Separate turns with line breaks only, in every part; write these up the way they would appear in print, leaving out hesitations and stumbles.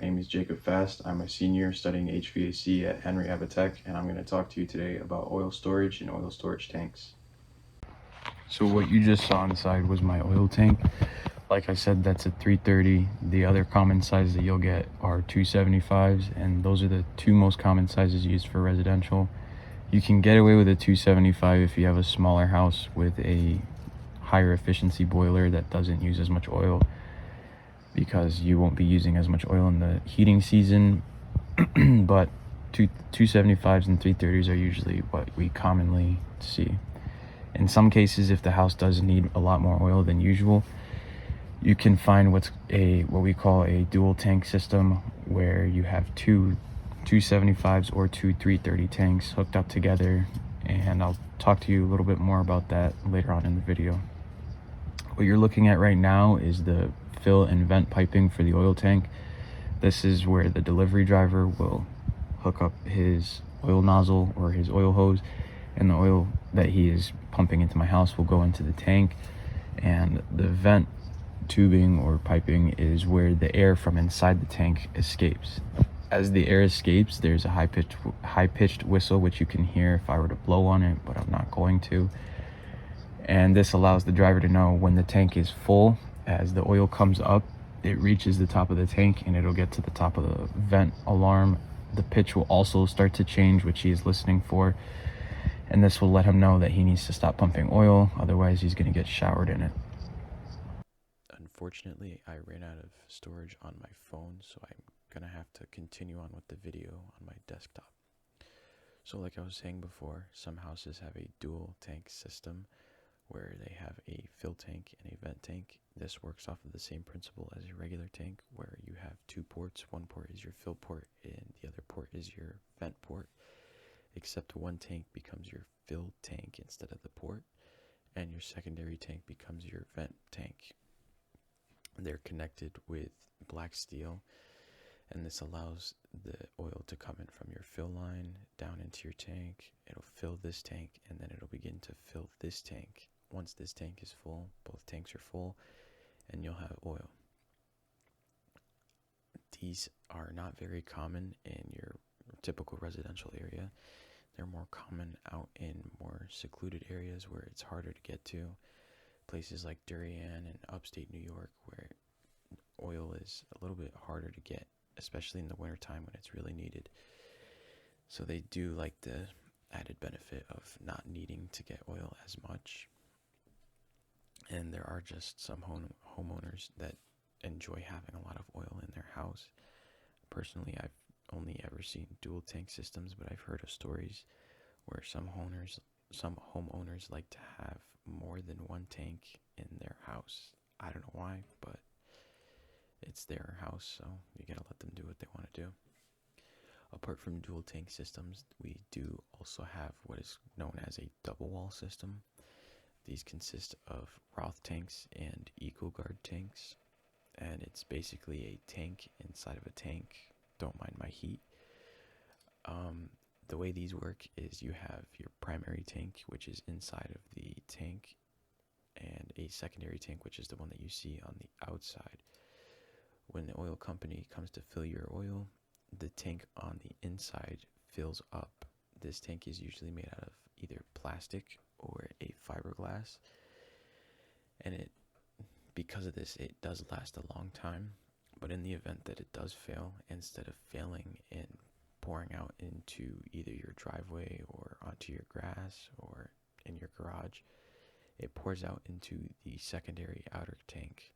name is Jacob Fast. I'm a senior studying HVAC at Hennery Abbott, and I'm going to talk to you today about oil storage and oil storage tanks. So what you just saw inside was my oil tank. Like I said, that's a 330. The other common size that you'll get are 275s, and those are the two most common sizes used for residential. You can get away with a 275 if you have a smaller house with a higher efficiency boiler that doesn't use as much oil, because you won't be using as much oil in the heating season. But 275s and 330s are usually what we commonly see. In some cases, if the house does need a lot more oil than usual, you can find what we call a dual tank system, where you have two 275s or two 330 tanks hooked up together, and I'll talk to you a little bit more about that later on in the video. What you're looking at right now is the fill and vent piping for the oil tank. This is where the delivery driver will hook up his oil nozzle or his oil hose, and the oil that he is pumping into my house will go into the tank. And the vent tubing or piping is where the air from inside the tank escapes. As the air escapes, there's a high-pitched whistle, which you can hear if I were to blow on it, but I'm not going to. And this allows the driver to know when the tank is full. As the oil comes up, it reaches the top of the tank and it'll get to the top of the vent alarm. The pitch will also start to change, which he is listening for, and this will let him know that he needs to stop pumping oil, otherwise he's going to get showered in it. Unfortunately, I ran out of storage on my phone, so I'm going to have to continue on with the video on my desktop. So like I was saying before, some houses have a dual tank system where they have a fill tank and a vent tank. This works off of the same principle as a regular tank, where you have two ports. One port is your fill port and the other port is your vent port, except one tank becomes your fill tank instead of the port, and your secondary tank becomes your vent tank. They're connected with black steel, and this allows the oil to come in from your fill line down into your tank. It'll fill this tank, and then it'll begin to fill this tank. Once this tank is full, both tanks are full, and you'll have oil. These are not very common in your typical residential area. They're more common out in more secluded areas where it's harder to get to. Places like Darien and upstate New York, where oil is a little bit harder to get, especially in the wintertime when it's really needed. So they do like the added benefit of not needing to get oil as much. And there are just some homeowners that enjoy having a lot of oil in their house. Personally, I've only ever seen dual tank systems, but I've heard of stories where some homeowners like to have more than one tank in their house. I don't know why, but it's their house, so you gotta let them do what they want to do. Apart from dual tank systems, we do also have what is known as a double wall system. These consist of Roth tanks and EcoGuard tanks, and it's basically a tank inside of a tank. Don't mind my heat. The way these work is you have your primary tank, which is inside of the tank, and a secondary tank, which is the one that you see on the outside. When the oil company comes to fill your oil, the tank on the inside fills up. This tank is usually made out of either plastic or a fiberglass, and because of this, it does last a long time. But in the event that it does fail, instead of failing and pouring out into either your driveway or onto your grass or in your garage, it pours out into the secondary outer tank.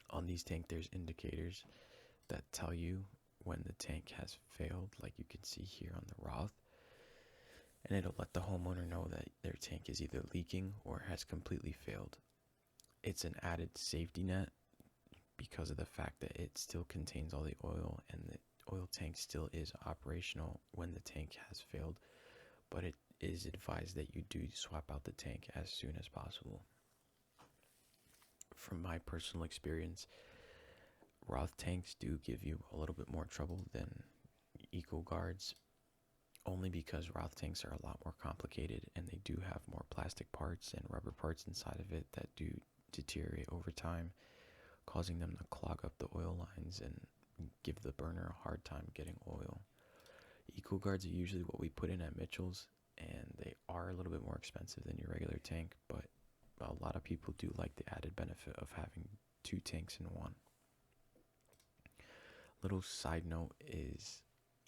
On these tanks, there's indicators that tell you when the tank has failed, like you can see here on the Roth, and it'll let the homeowner know that their tank is either leaking or has completely failed. It's an added safety net because of the fact that it still contains all the oil, and the oil tank still is operational when the tank has failed, but it is advised that you do swap out the tank as soon as possible. From my personal experience, Roth tanks do give you a little bit more trouble than EcoGuards, only because Roth tanks are a lot more complicated, and they do have more plastic parts and rubber parts inside of it that do deteriorate over time, causing them to clog up the oil lines and
give the burner a hard time getting oil. Eco guards are usually what we put in at Mitchell's, and they are a little bit more expensive than your regular tank, but a lot of people do like the added benefit of having 2 tanks in one. Little side note is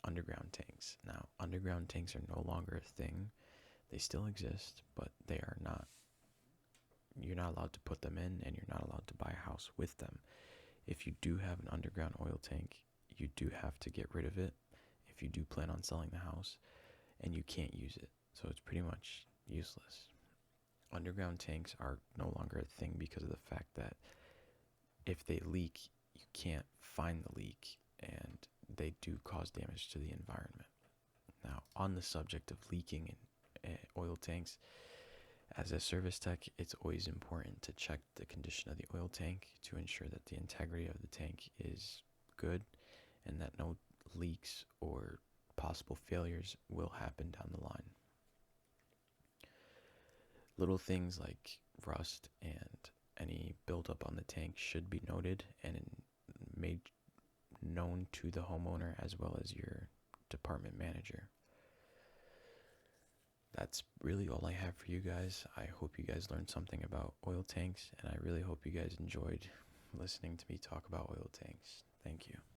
underground tanks. Now, underground tanks are no longer a thing. They still exist, but they are not. You're not allowed to put them in, and you're not allowed to buy a house with them. If you do have an underground oil tank, you do have to get rid of it if you do plan on selling the house, and you can't use it. So it's pretty much useless. Underground tanks are no longer a thing because of the fact that if they leak, you can't find the leak, and they do cause damage to the environment. Now, on the subject of leaking in oil tanks, as a service tech, it's always important to check the condition of the oil tank to ensure that the integrity of the tank is good and that no leaks or possible failures will happen down the line. Little things like rust and any buildup on the tank should be noted and made known to the homeowner as well as your department manager. That's really all I have for you guys. I hope you guys learned something about oil tanks, and I really hope you guys enjoyed listening to me talk about oil tanks. Thank you.